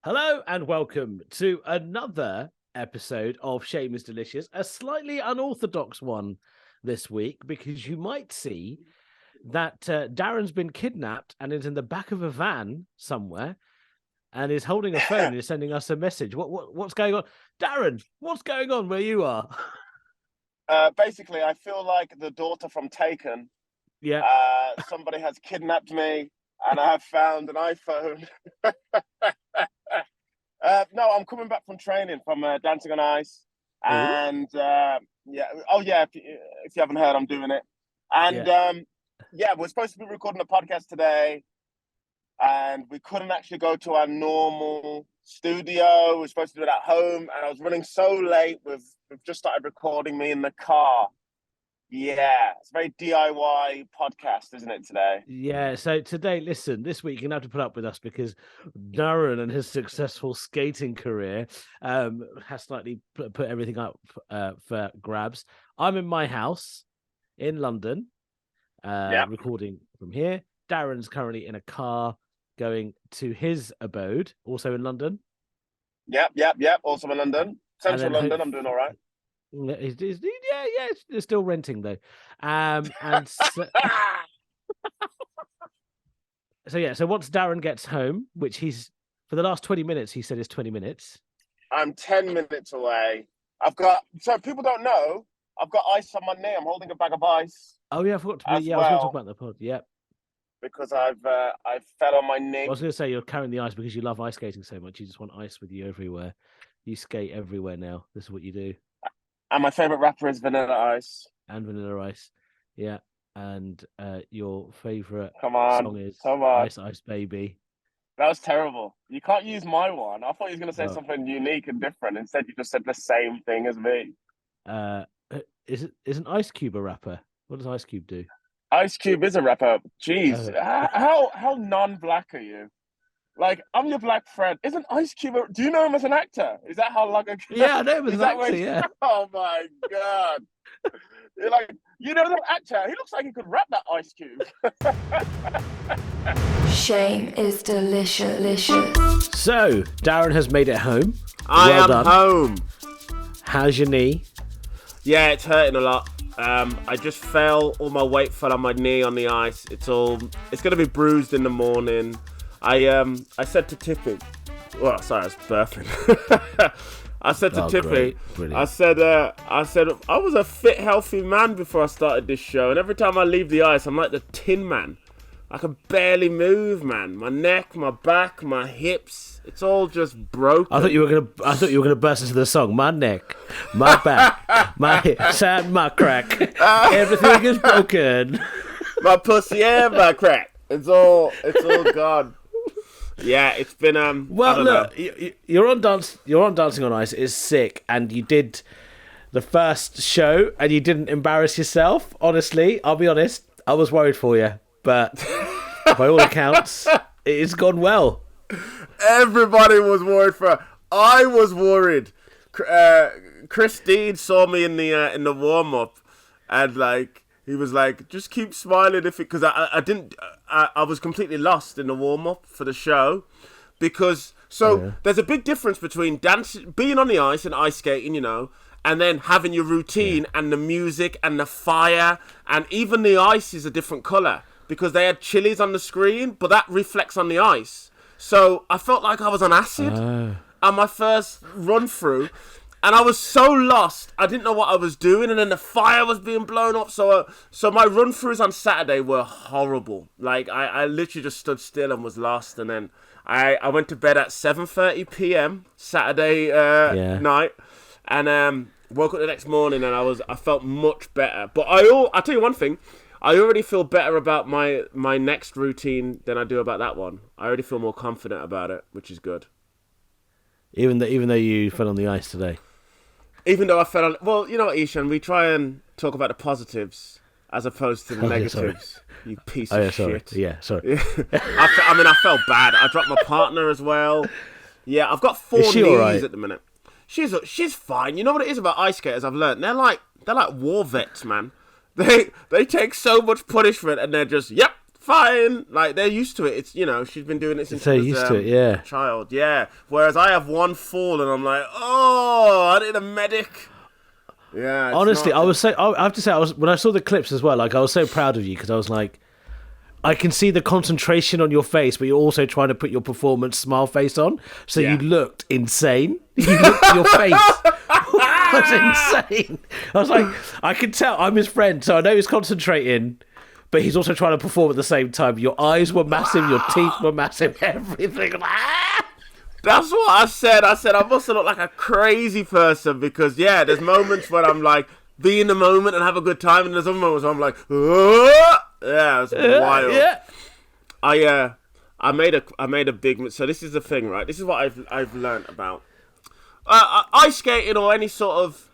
Hello and welcome to another episode of Shame is Delicious, a slightly unorthodox one this week because you might see that Darren's been kidnapped and is in the back of a van somewhere and is holding a phone and is sending us a message. What's going on? Darren, what's going on where you are? Basically, I feel like the daughter from Taken. Yeah. Somebody has kidnapped me and I have found an iPhone. No, I'm coming back from training from dancing on ice, and if you haven't heard, I'm doing it. And we're supposed to be recording a podcast today, and we couldn't actually go to our normal studio. We're supposed to do it at home, and I was running so late. We've just started recording me in the car. Yeah, it's a very DIY podcast, isn't it, today? Yeah, so today, listen, this week you're going to have to put up with us because Darren and his successful skating career has slightly put everything up for grabs. I'm in my house in London, recording from here. Darren's currently in a car going to his abode, also in London. Yep, also in London. Central London, I'm doing all right. It's still renting though, and so, so once Darren gets home, which he's for the last 20 minutes, he said is 20 minutes. I'm 10 minutes away. So people don't know, I've got ice on my knee. I'm holding a bag of ice. Oh yeah, I forgot to. I was going to talk about the pod. Yep. Because I fell on my knee. I was going to say you're carrying the ice because you love ice skating so much. You just want ice with you everywhere. You skate everywhere now. This is what you do. And my favorite rapper is Vanilla Ice. And Vanilla Ice, yeah. And your favorite song is Ice Ice Baby. That was terrible. You can't use my one. I thought you were going to say something unique and different. Instead, you just said the same thing as me. Isn't Ice Cube a rapper? What does Ice Cube do? Ice Cube is a rapper. Jeez, how non-black are you? Like, I'm your black friend. Isn't Ice Cube? Do you know him as an actor? Is that how long ago? Yeah, I know him as an actor. Yeah. Oh my god! You're like, you know that actor? He looks like he could rap that Ice Cube. Shame is delicious. So, Darren has made it home. I am home. How's your knee? Yeah, it's hurting a lot. I just fell. All my weight fell on my knee on the ice. It's gonna be bruised in the morning. I said to Tippy, well, sorry, I was burping. I said to Tippy, I said I was a fit, healthy man before I started this show, and every time I leave the ice, I'm like the Tin Man. I can barely move, man. My neck, my back, my hips, it's all just broken. I thought you were gonna burst into the song. My neck, my back, my hips, and my crack. Everything is broken. My pussy and my crack. It's all gone. Yeah, it's been well, look, you're on Dancing on Ice. It's sick, and you did the first show, and you didn't embarrass yourself. Honestly, I'll be honest. I was worried for you, but by all accounts, it's gone well. Everybody was worried for. I was worried. Christine saw me in the warm up, and like. He was like, just keep smiling because I was completely lost in the warm-up for the show because there's a big difference between being on the ice and ice skating, you know, and then having your routine and the music and the fire and even the ice is a different colour because they had chilies on the screen, but that reflects on the ice. So I felt like I was on acid on my first run through. And I was so lost, I didn't know what I was doing, and then the fire was being blown up. So my run-throughs on Saturday were horrible. Like, I literally just stood still and was lost. And then I went to bed at 7:30 p.m. Saturday night, and woke up the next morning, and I felt much better. But I'll tell you one thing, I already feel better about my next routine than I do about that one. I already feel more confident about it, which is good. Even though you fell on the ice today. Even though I fell on... Well, you know what, Eshaan? We try and talk about the positives as opposed to the negatives. You piece of shit. Yeah, sorry. I felt bad. I dropped my partner as well. Yeah, I've got 4 knees right? At the minute. She's fine. You know what it is about ice skaters I've learned? They're like war vets, man. They take so much punishment and they're just, fine. Like, they're used to it. It's, you know, she's been doing it since So she was used to it, yeah. a child. Yeah. Whereas I have one fall and I'm like, oh, I need a medic. Yeah. Honestly, I have to say, when I saw the clips as well, like, I was so proud of you because I was like, I can see the concentration on your face, but you're also trying to put your performance smile face on. So Yeah. you looked insane. You looked, your face was insane. I was like, I can tell I'm his friend, so I know he's concentrating, but he's also trying to perform at the same time. Your eyes were massive, your teeth were massive, everything. That's what I said. I said I must have looked like a crazy person because, yeah, there's moments where I'm like, be in the moment and have a good time, and there's other moments where I'm like, yeah, it's wild. Yeah. I made a big. So this is the thing, right? This is what I've learned about ice skating or any sort of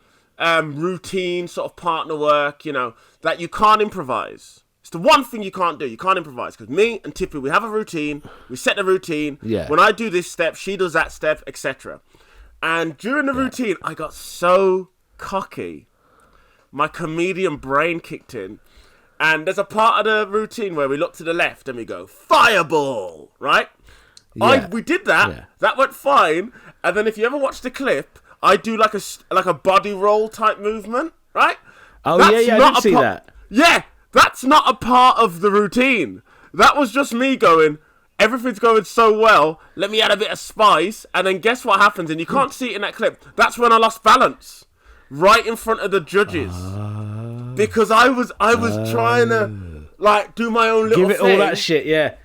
routine, sort of partner work. You know, that you can't improvise. It's the one thing you can't do. You can't improvise because me and Tippy, we have a routine. We set the routine. Yeah. When I do this step, she does that step, etc. And during the routine, I got so cocky. My comedian brain kicked in. And there's a part of the routine where we look to the left and we go, fireball, right? Yeah. We did that. Yeah. That went fine. And then if you ever watch the clip, I do like a body roll type movement, right? Oh, I did see that. Yeah, that's not a part of the routine. That was just me going, everything's going so well, let me add a bit of spice. And then guess what happens? And you can't see it in that clip. That's when I lost balance. Right in front of the judges. Because I was trying to like do my own little give it thing. all that shit, yeah.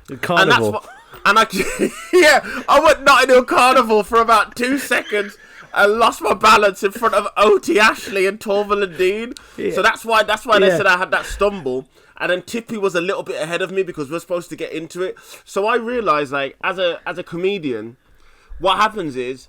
The carnival. And I went Notting Hill Carnival for about 2 seconds and lost my balance in front of O.T. Ashley and Torval and Dean. Yeah. So that's why they said I had that stumble. And then Tippy was a little bit ahead of me because we're supposed to get into it. So I realised, like, as a comedian, what happens is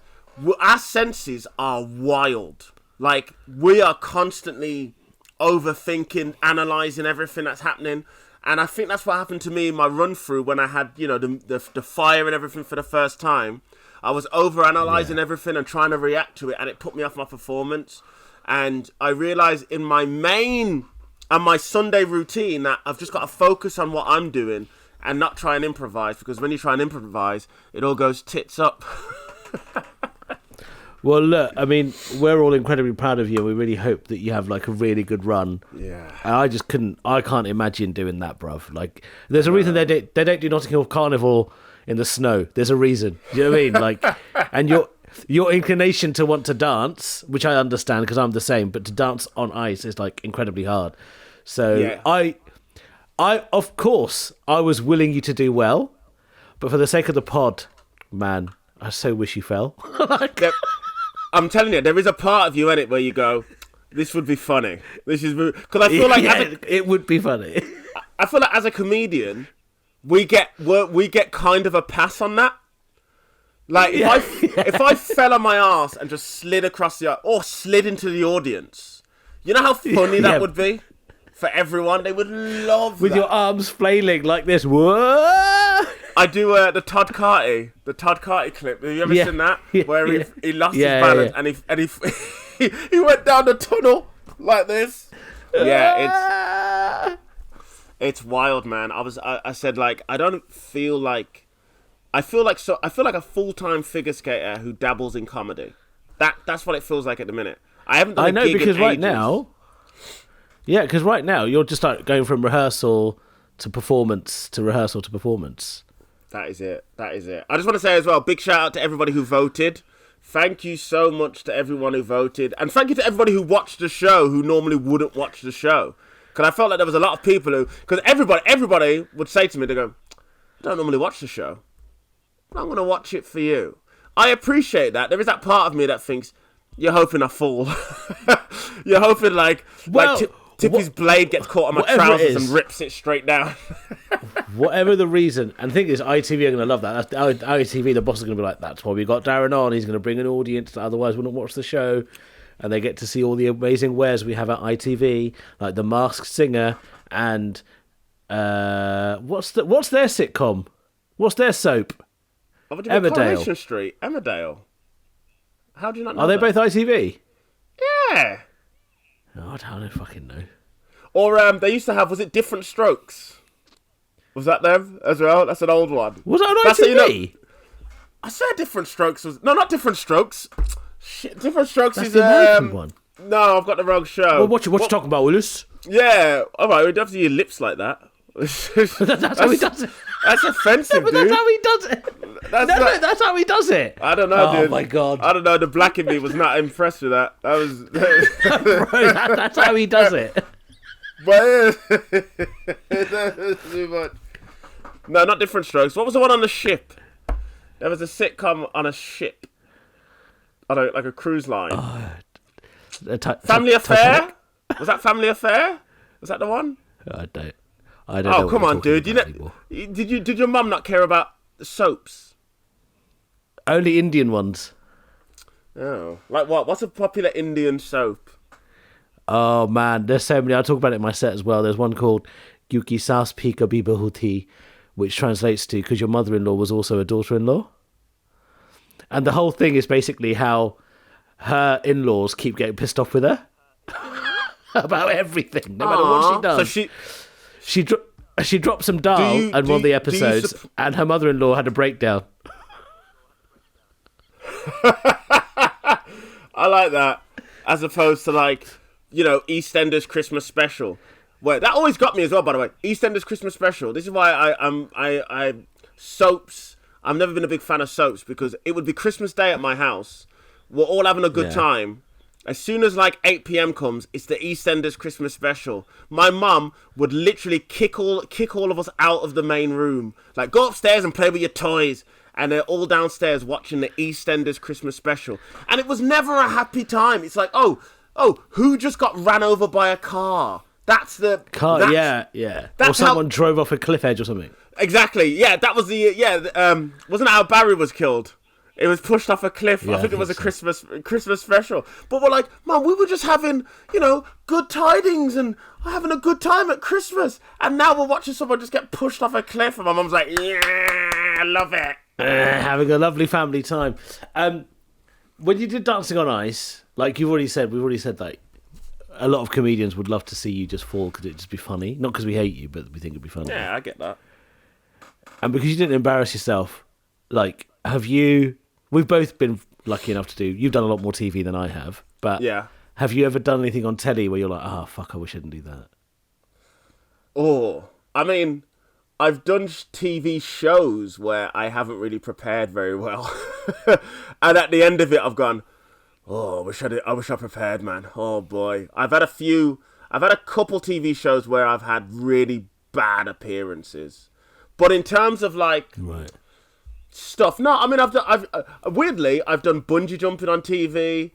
our senses are wild. Like, we are constantly overthinking, analysing everything that's happening. And I think that's what happened to me in my run-through when I had, you know, the fire and everything for the first time. I was over-analysing everything and trying to react to it, and it put me off my performance. And I realised in my main and my Sunday routine that I've just got to focus on what I'm doing and not try and improvise, because when you try and improvise, it all goes tits up. Well, look, I mean, we're all incredibly proud of you. We really hope that you have, like, a really good run. Yeah. And I can't imagine doing that, bruv. Like, there's a reason they don't do Notting Hill Carnival in the snow. There's a reason. Do you know what I mean? Like, and your inclination to want to dance, which I understand because I'm the same, but to dance on ice is, like, incredibly hard. So yeah. I of course, I was willing you to do well, but for the sake of the pod, man, I so wish you fell. I'm telling you, there is a part of you in it where you go, this would be funny. This is because I feel like it would be funny. I feel like as a comedian, we get kind of a pass on that. Like if I fell on my ass and just slid across or slid into the audience, you know how funny that would be for everyone. They would love with that. Your arms flailing like this. Whoa! I do the Todd Carty clip. Have you ever seen that? Where he lost his balance and he went down the tunnel like this. Yeah, it's wild, man. I said, like, I feel like a full-time figure skater who dabbles in comedy. That's what it feels like at the minute. I haven't done a gig because in right ages. now, because right now you're just like going from rehearsal to performance to rehearsal to performance. That is it. I just want to say as well, big shout out to everybody who voted. Thank you so much to everyone who voted. And thank you to everybody who watched the show who normally wouldn't watch the show. Because I felt like there was a lot of people who... Because everybody would say to me, they go, I don't normally watch the show, but I'm going to watch it for you. I appreciate that. There is that part of me that thinks, you're hoping I fall. You're hoping like Tippy's blade gets caught on my trousers and rips it straight down. Whatever the reason, and the thing is, ITV are going to love that. ITV, the boss is going to be like, that's why we got Darren on. He's going to bring an audience that otherwise wouldn't watch the show, and they get to see all the amazing wares we have at ITV, like The Masked Singer and what's their sitcom? What's their soap? Emmerdale. Coronation Street. Emmerdale. How do you not know? Are they both ITV? Yeah. Oh, I don't fucking know. Or they used to have, was it Different Strokes? Was that them as well? That's an old one. Was that on That's ITV? how you know- I said Different Strokes was not Different Strokes. Shit, Different Strokes That's is the American one. No, I've got the wrong show. Well, what you talking about, Willis? Yeah, all right. We don't have to use your lips like that. That's how he does it. That's offensive, But dude. that's how he does it. That's how he does it. I don't know, dude. Oh my god. I don't know. The black in me was not impressed with that. That was. Bro, that's how he does it. But that's too much. No, not Different Strokes. What was the one on the ship? There was a sitcom on a ship, on like a cruise line. Family Affair? Was that Family Affair? Was that the one? I don't Oh, know come what on, you're dude. talking about anymore. Did your mum not care about the soaps? Only Indian ones. Oh, like what? What's a popular Indian soap? Oh man, there's so many. I'll talk about it in my set as well. There's one called Yuki Saas Pi Kabhi Bahu Thi, which translates to because your mother-in-law was also a daughter-in-law. And the whole thing is basically how her in-laws keep getting pissed off with her about everything, no matter what she does. So she dropped some dal in one of the episodes, and her mother-in-law had a breakdown. I like that, as opposed to like, EastEnders Christmas special. Wait, that always got me as well. By the way, EastEnders Christmas special. This is why I soaps. I've never been a big fan of soaps because it would be Christmas Day at my house. We're all having a good time. As soon as like 8 p.m. comes, it's the EastEnders Christmas special. My mum would literally kick all of us out of the main room. Like, go upstairs and play with your toys. And they're all downstairs watching the EastEnders Christmas special. And it was never a happy time. It's like, oh, who just got ran over by a car? That's the... Car, yeah. Or someone drove off a cliff edge or something. Exactly, yeah, that was the... wasn't that how Barry was killed? It was pushed off a cliff. Yeah, I think it was a Christmas special. But we're like, man, we were just having, good tidings and having a good time at Christmas. And now we're watching someone just get pushed off a cliff. And my mum's like, yeah, I love it. Having a lovely family time. When you did Dancing on Ice, like we've already said, like, a lot of comedians would love to see you just fall because it'd just be funny. Not because we hate you, but we think it'd be funny. Yeah, I get that. And because you didn't embarrass yourself, like, we've both been lucky enough to do, you've done a lot more TV than I have, but have you ever done anything on telly where you're like, fuck, I wish I didn't do that? Oh, I mean, I've done TV shows where I haven't really prepared very well. And at the end of it, I've gone, oh, I wish I prepared, man. Oh boy. I've had a couple TV shows where I've had really bad appearances. But in terms of like stuff, no, I mean, weirdly, I've done bungee jumping on TV.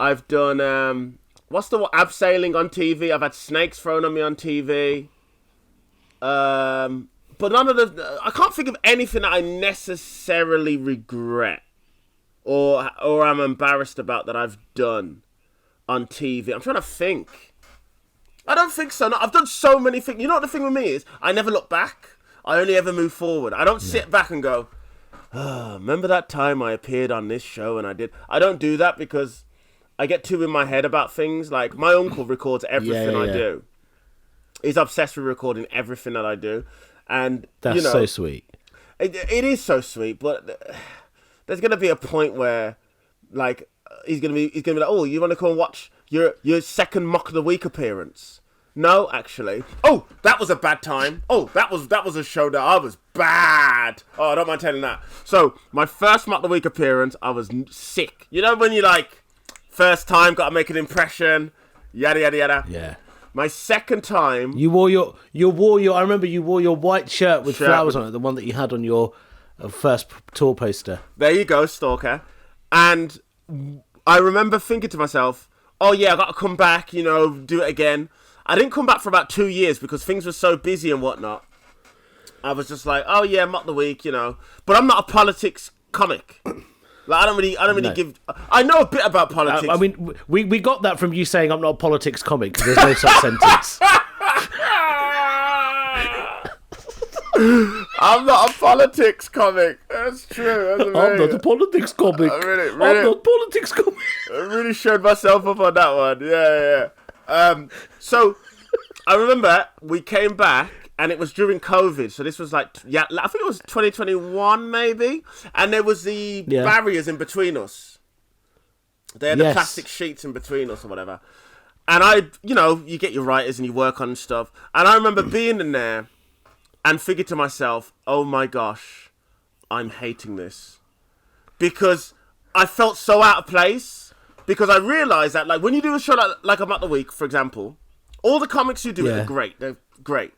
I've done, abseiling on TV. I've had snakes thrown on me on TV. But none of I can't think of anything that I necessarily regret or I'm embarrassed about that I've done on TV. I'm trying to think. I don't think so. No, I've done so many things. You know what the thing with me is? I never look back. I only ever move forward. I don't sit back and go, remember that time I appeared on this show and I did. I don't do that because I get too in my head about things. Like, my uncle records everything I do. He's obsessed with recording everything that I do. And that's so sweet. It is so sweet, but there's gonna be a point where, like, he's gonna be like, oh, you want to come and watch your second Mock of the Week appearance? No, actually. Oh, that was a bad time. Oh, that was a show that I was bad. Oh, I don't mind telling that. So, my first Mock of the Week appearance, I was sick. You know when you like, first time, got to make an impression, yada yada yada. Yeah. My second time, you wore your. I remember you wore your white shirt with flowers on it, the one that you had on your first tour poster. There you go, stalker. And I remember thinking to myself, oh yeah, I got to come back, do it again. I didn't come back for about 2 years because things were so busy and whatnot. I was just like, oh yeah, Mock the Week, But I'm not a politics comic. Like, I don't really give. I know a bit about politics. I mean, we got that from you saying I'm not a politics comic because there's no such sentence. I'm not a politics comic. That's true. I'm not a politics comic. I'm not a politics comic. I really showed myself up on that one. Yeah. So I remember we came back and it was during COVID. So this was like, I think it was 2021 maybe. And there was the barriers in between us. They had the plastic sheets in between us or whatever. And you get your writers and you work on stuff. And I remember being in there and figured to myself, oh my gosh, I'm hating this. Because I felt so out of place. Because I realised that, like, when you do a show like I'm At The Week, for example, all the comics you do are great. They're great.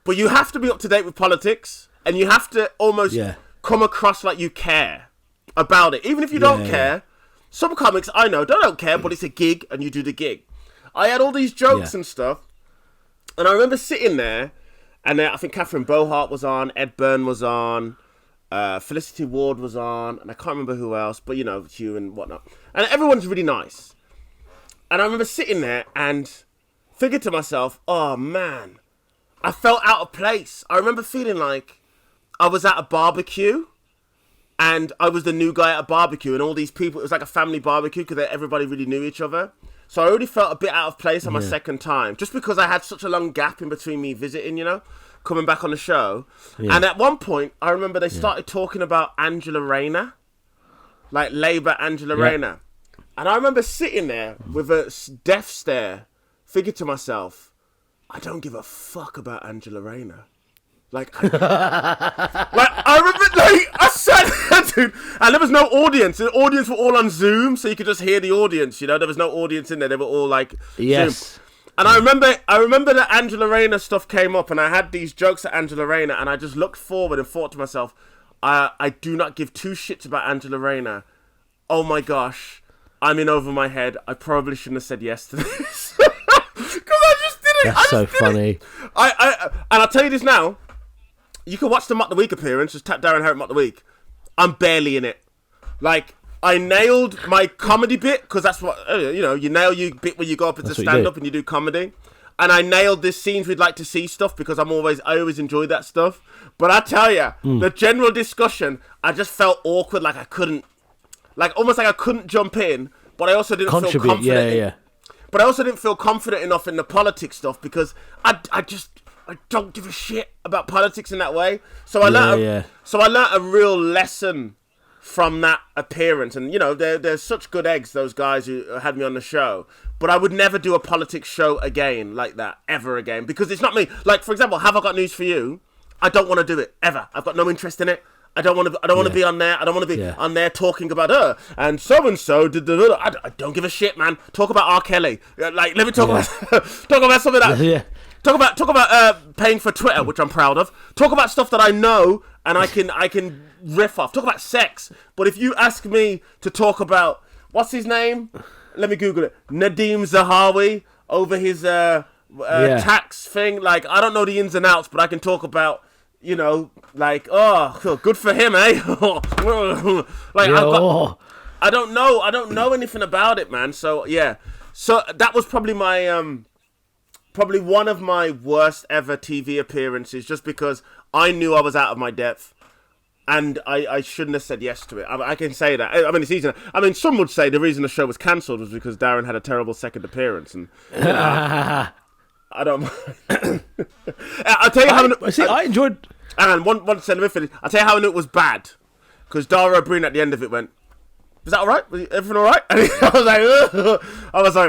But you have to be up to date with politics. And you have to almost come across like you care about it. Even if you don't care. Some comics I know don't care, but it's a gig and you do the gig. I had all these jokes and stuff. And I remember sitting there. And I think Catherine Bohart was on. Ed Byrne was on. Felicity Ward was on. And I can't remember who else. But, Hugh and whatnot. And everyone's really nice. And I remember sitting there and figured to myself, oh, man. I felt out of place. I remember feeling like I was at a barbecue. And I was the new guy at a barbecue. And all these people, it was like a family barbecue because everybody really knew each other. So I already felt a bit out of place on my second time. Just because I had such a long gap in between me visiting, coming back on the show. Yeah. And at one point, I remember they started talking about Angela Rayner. Like Labour Angela Rayner. And I remember sitting there with a death stare, thinking to myself, I don't give a fuck about Angela Rayner. Like, I remember, I said, dude, and there was no audience. The audience were all on Zoom, so you could just hear the audience, There was no audience in there. They were all like, Zoom. And I remember that Angela Rayner stuff came up, and I had these jokes at Angela Rayner, and I just looked forward and thought to myself, I do not give two shits about Angela Rayner. Oh my gosh, I'm in over my head. I probably shouldn't have said yes to this. Because I just did it. That's so funny. And I'll tell you this now. You can watch the Mutt the Week appearance. Just tap Darren Harriott Mutt the Week. I'm barely in it. Like, I nailed my comedy bit, because that's what, you nail your bit when you go up into stand-up and you do comedy. And I nailed this scenes we'd like to see stuff, because I always enjoy that stuff. But I tell you, the general discussion, I just felt awkward, like I couldn't, almost like I couldn't jump in, but I also didn't feel confident. But I also didn't feel confident enough in the politics stuff, because I don't give a shit about politics in that way. So I learned a real lesson from that appearance. And, they're such good eggs, those guys who had me on the show. But I would never do a politics show again like that, ever again. Because it's not me. Like, for example, Have I Got News For You? I don't want to do it, ever. I've got no interest in it. I don't want to be on there. I don't want to be on there talking about her. And so did the... I don't give a shit, man. Talk about R. Kelly. Like, let me talk about something that... Talk about paying for Twitter, which I'm proud of. Talk about stuff that I know and I can riff off. Talk about sex. But if you ask me to talk about, what's his name? Let me Google it. Nadeem Zahawi over his tax thing. Like, I don't know the ins and outs, but I can talk about, good for him, eh? I don't know anything about it, man. So yeah. So that was probably my probably one of my worst ever TV appearances, just because I knew I was out of my depth, and I shouldn't have said yes to it. I can say that. I mean, it's easy. I mean, some would say the reason the show was cancelled was because Darren had a terrible second appearance, and I don't mind. I'll tell you I enjoyed. And one second, finish. I'll tell you how I knew it was bad, because Dara Breen at the end of it went, "Is that all right? Was everything all right?" And I was like,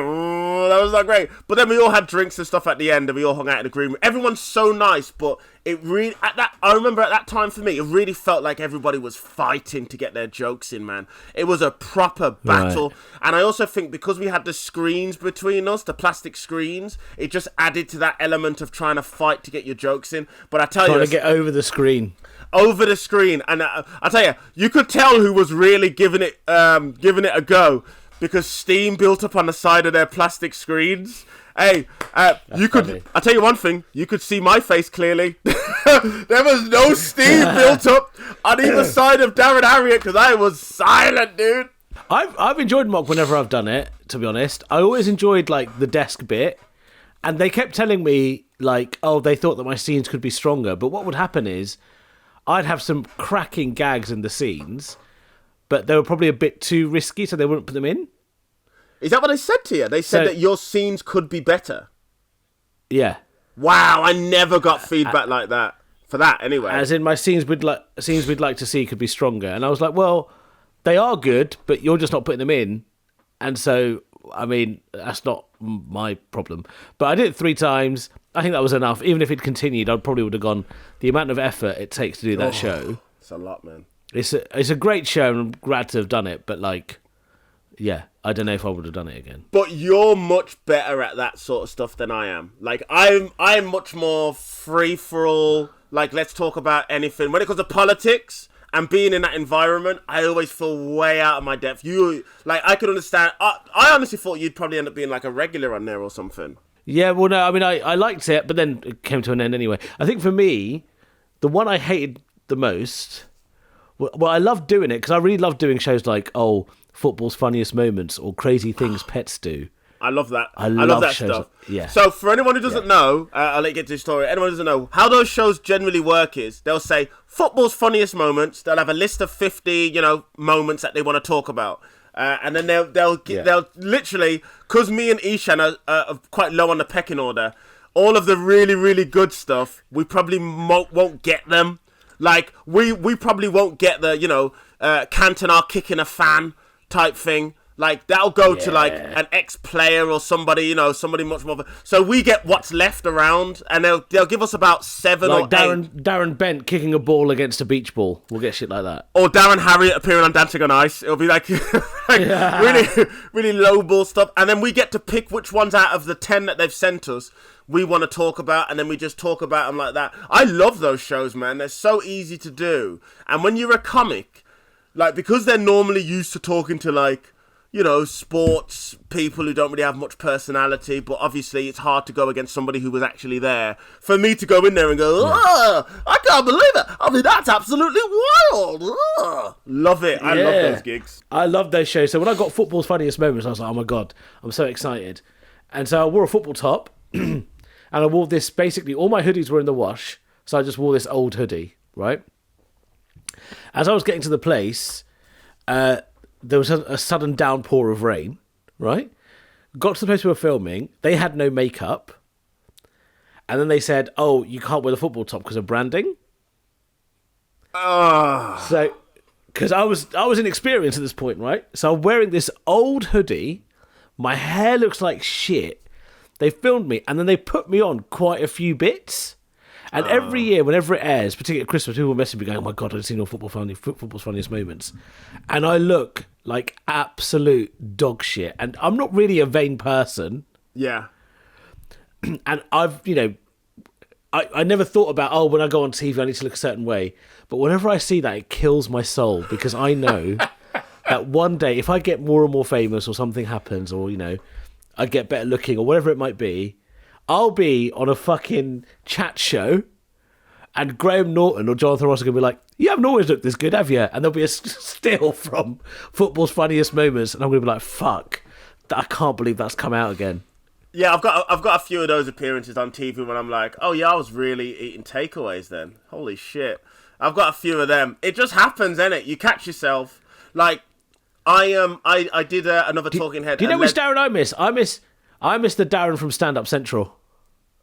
that was not great. But then we all had drinks and stuff at the end, and we all hung out in the green room. Everyone's so nice, but it really, I remember at that time for me, it really felt like everybody was fighting to get their jokes in, man. It was a proper battle. Right. And I also think because we had the screens between us, the plastic screens, it just added to that element of trying to fight to get your jokes in. But I tell you, trying to get over the screen. Over the screen, and I tell you, you could tell who was really giving it a go, because steam built up on the side of their plastic screens. Hey, you could. Funny. I'll tell you one thing: you could see my face clearly. There was no steam built up on either side of Darren Harriott, because I was silent, dude. I've enjoyed mock whenever I've done it. To be honest, I always enjoyed like the desk bit, and they kept telling me like, oh, they thought that my scenes could be stronger. But what would happen is, I'd have some cracking gags in the scenes, but they were probably a bit too risky, so they wouldn't put them in. Is that what they said to you? They said that your scenes could be better. Yeah. Wow, I never got feedback like that. For that, anyway. As in, my scenes we'd like to see could be stronger. And I was like, well, they are good, but you're just not putting them in. And so, I mean, that's not my problem. But I did it 3 times. I think that was enough. Even if it continued, I probably would have gone, the amount of effort it takes to do that show. It's a lot, man. It's a great show, and I'm glad to have done it. But, like, yeah, I don't know if I would have done it again. But you're much better at that sort of stuff than I am. Like, I'm much more free-for-all. Like, let's talk about anything. When it comes to politics and being in that environment, I always feel way out of my depth. I could understand. I honestly thought you'd probably end up being like a regular on there or something. Yeah, well, no, I mean, I liked it, but then it came to an end anyway. I think for me, the one I hated the most, well, I loved doing it because I really loved doing shows like, football's funniest moments or crazy things pets do. I love that. I love that shows. stuff. Yeah. So for anyone who doesn't know, I'll let you get to the story. Anyone who doesn't know, how those shows generally work is they'll say football's funniest moments. They'll have a list of 50, moments that they want to talk about. And then they'll literally, because me and Eshaan are quite low on the pecking order, all of the really, really good stuff, we probably won't get them. Like, we probably won't get the, Cantona kicking a fan type thing. Like, that'll go to, like, an ex-player or somebody, somebody much more... So we get what's left around, and they'll give us about 7 or 8... Darren Bent kicking a ball against a beach ball. We'll get shit like that. Or Darren Harriott appearing on Dancing on Ice. It'll be, like really, really low ball stuff. And then we get to pick which ones out of the 10 that they've sent us we want to talk about, and then we just talk about them like that. I love those shows, man. They're so easy to do. And when you're a comic, like, because they're normally used to talking to, like... sports people who don't really have much personality, but obviously it's hard to go against somebody who was actually there. For me to go in there and go, I can't believe it. I mean, that's absolutely wild. Love it. I love those gigs. I love those shows. So when I got football's funniest moments, I was like, oh my God, I'm so excited. And so I wore a football top and I wore this, basically all my hoodies were in the wash. So I just wore this old hoodie, right? As I was getting to the place, there was a sudden downpour of rain, right? Got to the place we were filming. They had no makeup. And then they said, you can't wear the football top because of branding. So, because I was inexperienced at this point, right? So I'm wearing this old hoodie. My hair looks like shit. They filmed me and then they put me on quite a few bits. And every year, whenever it airs, particularly at Christmas, people message me going, oh my God, I've seen all football's funniest moments. And I look like absolute dog shit. And I'm not really a vain person. Yeah. And I've, I never thought about, when I go on TV, I need to look a certain way. But whenever I see that, it kills my soul because I know that one day, if I get more and more famous or something happens or, I get better looking or whatever it might be, I'll be on a fucking chat show and Graham Norton or Jonathan Ross are going to be like, you haven't always looked this good, have you? And there'll be a still from football's funniest moments. And I'm going to be like, fuck, I can't believe that's come out again. Yeah, I've got a few of those appearances on TV when I'm like, oh yeah, I was really eating takeaways then. Holy shit. I've got a few of them. It just happens, innit? You catch yourself. Like, I did another Talking Head. Do you know which Darren I miss? I miss the Darren from Stand Up Central.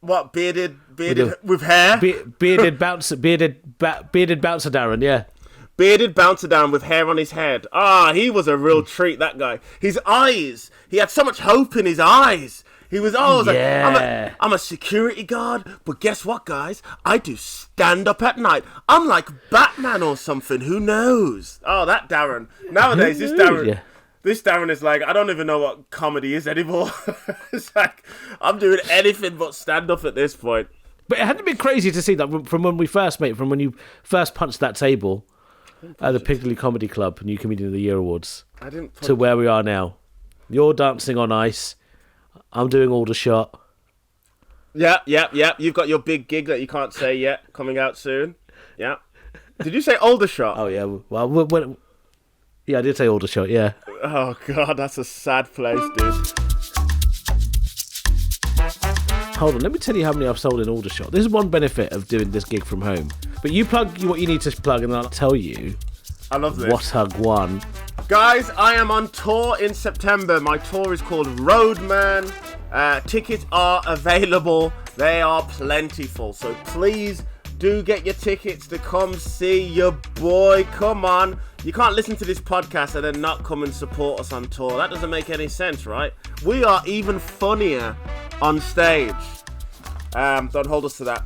What, bearded with hair? Bearded bouncer Darren, yeah. Bearded bouncer Darren with hair on his head. He was a real treat, that guy. His eyes, he had so much hope in his eyes. He was always like, I'm a security guard, but guess what, guys? I do stand up at night. I'm like Batman or something. Who knows? That Darren. Nowadays, this Darren... Yeah. This Darren is like, I don't even know what comedy is anymore. It's like, I'm doing anything but stand-up at this point. But it hadn't been crazy to see that from when we first met, from when you first punched that table at the Piccadilly Comedy Club, New Comedian of the Year Awards, to where we are now. You're dancing on ice. I'm doing Aldershot. Yeah. You've got your big gig that you can't say yet, coming out soon. Yeah. Did you say Aldershot? Oh, yeah. Well, yeah, I did say Aldershot, yeah. Oh, God, that's a sad place, dude. Hold on, let me tell you how many I've sold in Aldershot. This is one benefit of doing this gig from home. But you plug what you need to plug, and I'll tell you. I love this. What Hug won. Guys, I am on tour in September. My tour is called Roadman. Tickets are available They are plentiful. So please do get your tickets to come see your boy. Come on. You can't listen to this podcast and then not come and support us on tour. That doesn't make any sense, right? We are even funnier on stage. Don't hold us to that.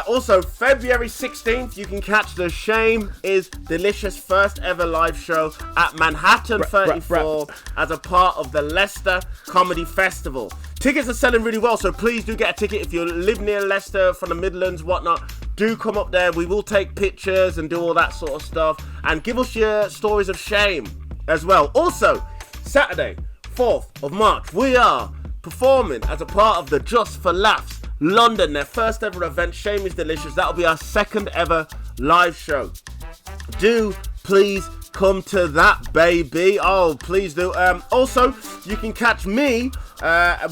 Also, February 16th, you can catch the Shame is Delicious first ever live show at Manhattan 34 as a part of the Leicester Comedy Festival. Tickets are selling really well, so please do get a ticket if you live near Leicester, from the Midlands, whatnot. Do come up there. We will take pictures and do all that sort of stuff. And give us your stories of shame as well. Also, Saturday, 4th of March, we are performing as a part of the Just for Laughs London, their first ever event. Shame is Delicious. That'll be our second ever live show. Do please come to that, baby. Oh, please do. Also, you can catch me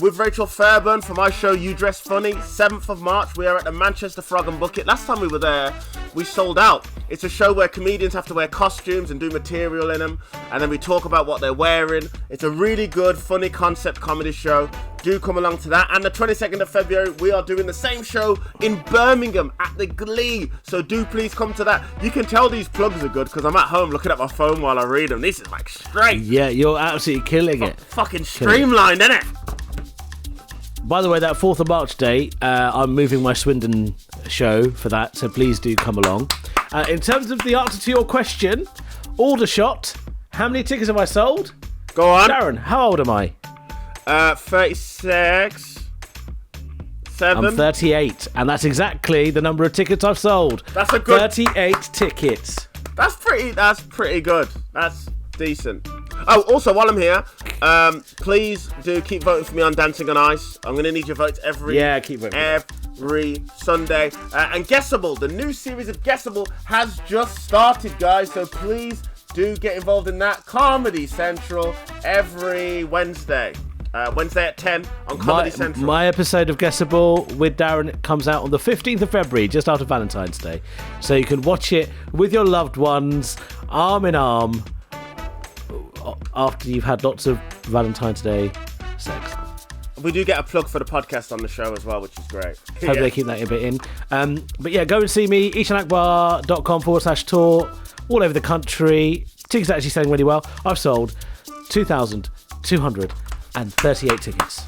with Rachel Fairburn for my show You Dress Funny, 7th of March. We are at the Manchester Frog and Bucket. Last time we were there, we sold out. It's a show where comedians have to wear costumes and do material in them, and then we talk about what they're wearing. It's a really good, funny concept comedy show. Do come along to that. And the 22nd of February, we are doing the same show in Birmingham at the Glee. So do please come to that. You can tell these plugs are good because I'm at home looking at my phone while I read them. This is like straight. Yeah, you're absolutely killing it. Fucking streamlined, innit? By the way, that 4th of March date, I'm moving my Swindon show for that, so please do come along. In terms of the answer to your question, Aldershot, how many tickets have I sold? Go on. Darren, how old am I? 36. 7. I'm 38, and that's exactly the number of tickets I've sold. That's a good... 38 tickets. That's pretty good. That's decent. Oh, also, while I'm here, please do keep voting for me on Dancing on Ice. I'm going to need your votes every Sunday. And Guessable, the new series of Guessable has just started, guys. So please do get involved in that. Comedy Central every Wednesday. Wednesday at 10 on Comedy Central. My episode of Guessable with Darren comes out on the 15th of February, just after Valentine's Day. So you can watch it with your loved ones, arm in arm, after you've had lots of Valentine's Day sex. We do get a plug for the podcast on the show as well, which is great. Hope they keep that a bit in. But yeah, go and see me, eshaanakbar.com/tour, all over the country. Tickets are actually selling really well. I've sold 2,238 tickets.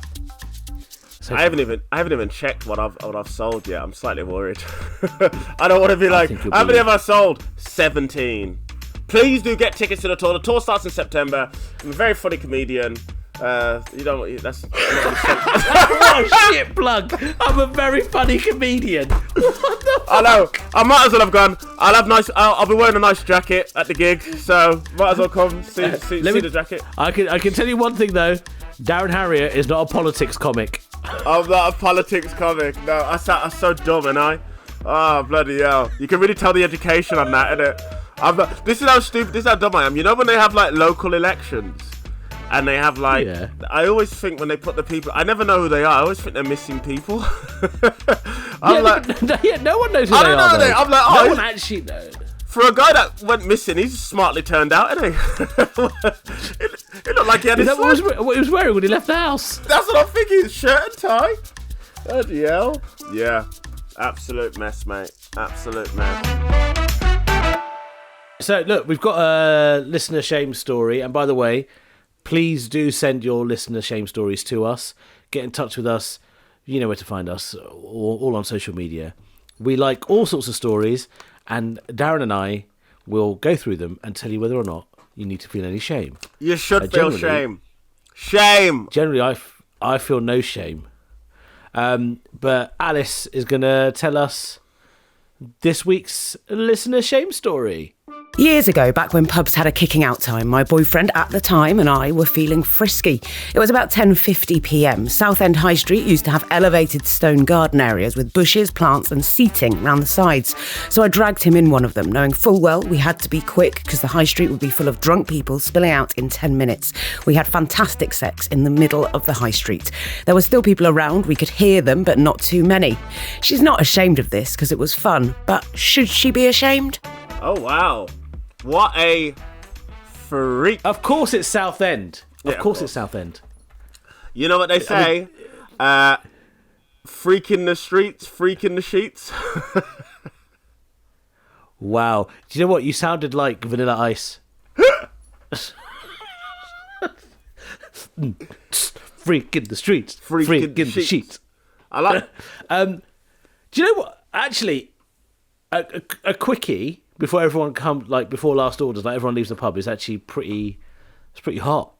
So I haven't even checked what I've sold yet. I'm slightly worried. I don't want to be like, how many have I sold? 17. Please do get tickets to the tour. The tour starts in September. I'm a very funny comedian. You don't. That's not what a shit plug. I'm a very funny comedian. What the fuck? I know. I might as well have gone. I'll be wearing a nice jacket at the gig, so might as well come see the jacket. I can tell you one thing though. Darren Harriott is not a politics comic. I'm not a politics comic. No, I'm so dumb, and I. Oh bloody hell! You can really tell the education on that, innit? This is how stupid. This is how dumb I am. You know when they have like local elections, and they have like. Yeah. I always think when they put the people, I never know who they are. I always think they're missing people. I'm no one knows who they are. I don't know. I'm like, no one actually knows. For a guy that went missing, he's smartly turned out, isn't he? It looked like he had his. Is that what he was wearing when he left the house? That's what I'm thinking. His shirt and tie. Bloody hell. Yeah. Absolute mess, mate. Absolute mess. So, look, we've got a listener shame story. And by the way, please do send your listener shame stories to us. Get in touch with us. You know where to find us. All on social media. We like all sorts of stories. And Darren and I will go through them and tell you whether or not you need to feel any shame. You should feel shame. Shame! Generally, I feel no shame. But Alice is going to tell us this week's listener shame story. Years ago, back when pubs had a kicking out time, my boyfriend at the time and I were feeling frisky. It was about 10:50 p.m. Southend High Street used to have elevated stone garden areas with bushes, plants and seating round the sides. So I dragged him in one of them, knowing full well we had to be quick because the high street would be full of drunk people spilling out in 10 minutes. We had fantastic sex in the middle of the high street. There were still people around, we could hear them, but not too many. She's not ashamed of this because it was fun, but should she be ashamed? Oh, wow. What a freak. Of course it's Southend. Of course it's Southend. You know what they say? Freak in the streets, freak in the sheets. Wow. Do you know what? You sounded like Vanilla Ice. Freak in the streets, freak in the sheets. I like. Do you know what? Actually, a quickie before everyone comes, like before last orders, like everyone leaves the pub, is actually pretty. It's pretty hot.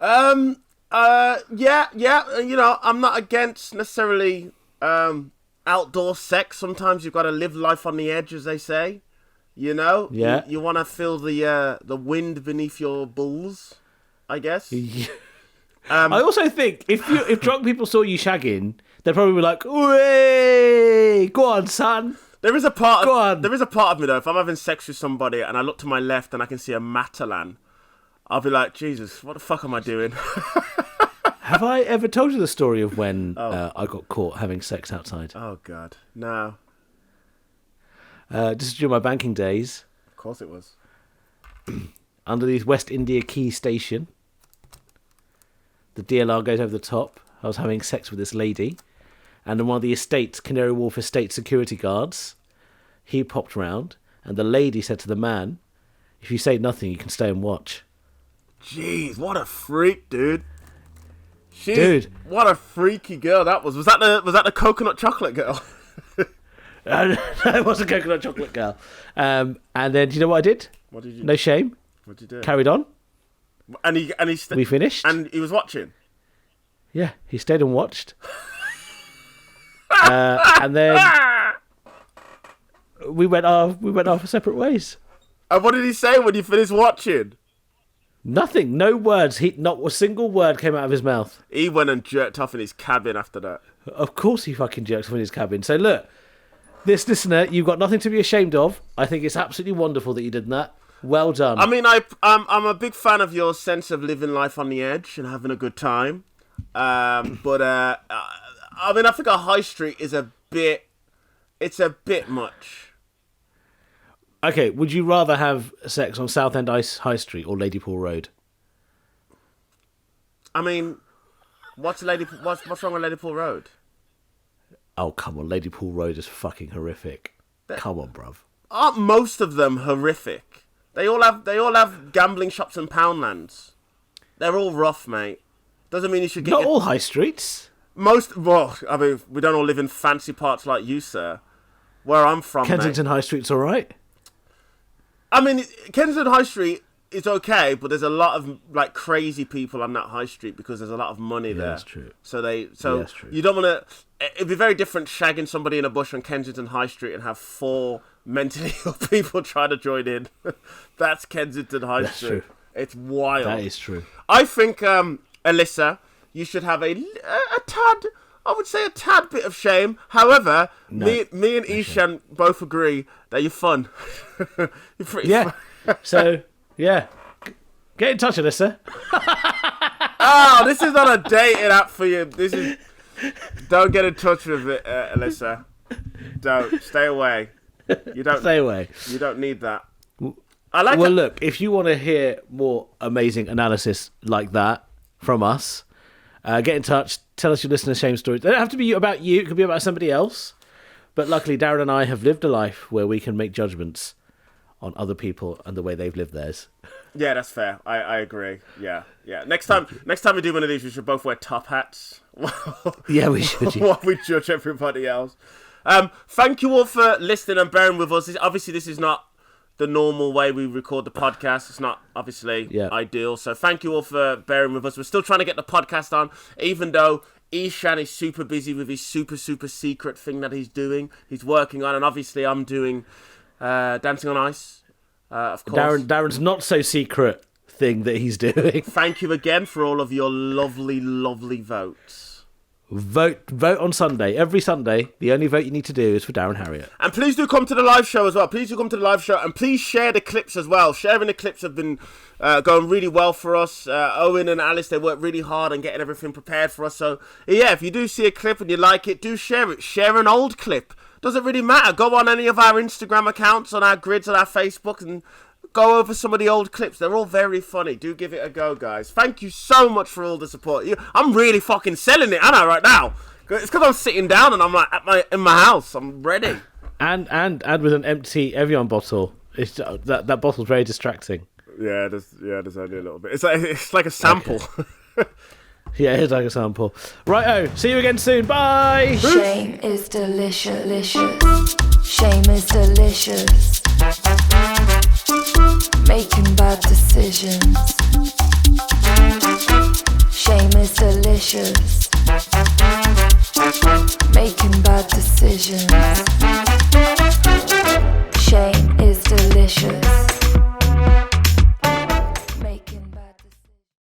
Yeah. You know, I'm not against necessarily outdoor sex. Sometimes you've got to live life on the edge, as they say. You know, Yeah. You want to feel the wind beneath your balls, I guess. I also think if drunk people saw you shagging, they'd probably be like, "Way, go on, son." There is a part Go on. of me though. If I'm having sex with somebody and I look to my left and I can see a Matalan, I'll be like, Jesus, what the fuck am I doing? Have I ever told you the story of when I got caught having sex outside? Oh God, no. This is during my banking days. Of course it was. Under the West India Quay station. The DLR goes over the top. I was having sex with this lady. And then one of the estates, Canary Wharf estate security guards, he popped round. And the lady said to the man, "If you say nothing, you can stay and watch." Jeez, what a freak, dude. Dude. What a freaky girl that was. Was that the coconut chocolate girl? No, it wasn't coconut chocolate girl. And then, do you know what I did? What did you No shame. What did you do? Carried on. And he We finished. And he was watching. Yeah, he stayed and watched. And then we went our separate ways. And what did he say when you finished watching? Nothing. No words. Not a single word came out of his mouth. He went and jerked off in his cabin after that. Of course he fucking jerked off in his cabin. So look, this listener, you've got nothing to be ashamed of. I think it's absolutely wonderful that you did that. Well done. I mean, I'm a big fan of your sense of living life on the edge and having a good time. I mean, I think a high street is a bit much. Okay, would you rather have sex on Southend High Street or Ladypool Road? I mean, what's wrong with Ladypool Road? Oh, come on. Ladypool Road is fucking horrific. Come on, bruv. Aren't most of them horrific? They all have gambling shops and poundlands. They're all rough, mate. Doesn't mean you should get Not all high streets. Well, I mean, we don't all live in fancy parts like you, sir. Where I'm from, Kensington mate. High Street's all right. I mean, Kensington High Street is okay, but there's a lot of like crazy people on that high street because there's a lot of money there. That's true. So that's true. You don't want to. It'd be very different shagging somebody in a bush on Kensington High Street and have 4 mentally ill people trying to join in. That's Kensington High Street. True. It's wild. That is true. I think, Alyssa, you should have a tad. I would say a tad bit of shame. However, me and Eshaan both agree that you're fun. You're pretty fun. So, yeah. Get in touch, Alyssa. Oh, this is not a dating app for you. Don't get in touch with it, Alyssa. Don't. Stay away. You don't. Stay away. You don't need that. Well, look, if you want to hear more amazing analysis like that from us, get in touch. Tell us your listener shame stories. They don't have to be about you. It could be about somebody else. But luckily, Darren and I have lived a life where we can make judgments on other people and the way they've lived theirs. Yeah, that's fair. I agree. Yeah. Next time we do one of these, we should both wear top hats. Yeah, we should. While we judge everybody else. Thank you all for listening and bearing with us. Obviously, this is not the normal way we record the podcast. It's not obviously ideal. So thank you all for bearing with us. We're still trying to get the podcast on, even though Eshaan is super busy with his super secret thing that he's doing. He's working on, and obviously I'm doing Dancing on Ice. Of course, Darren's not so secret thing that he's doing. Thank you again for all of your lovely votes. Vote on Sunday. Every Sunday, the only vote you need to do is for Darren Harriott. And please do come to the live show as well. Please do come to the live show, and please share the clips as well. Sharing the clips have been going really well for us. Owen and Alice, they work really hard on getting everything prepared for us. So yeah, if you do see a clip and you like it, do share it. Share an old clip. Doesn't really matter. Go on any of our Instagram accounts, on our grids, on our Facebook, and go over some of the old clips. They're all very funny. Do give it a go, guys. Thank you so much for all the support. I'm really fucking selling it, aren't I, right now? It's because I'm sitting down and I'm like in my house. I'm ready. And with an empty Evian bottle. It's that bottle's very distracting. Yeah, there's only a little bit. It's like a sample. Okay. Yeah, it's like a sample. Righto, see you again soon. Bye. Shame is delicious. Shame is delicious. Making bad decisions. Shame is delicious. Making bad decisions. Shame is delicious.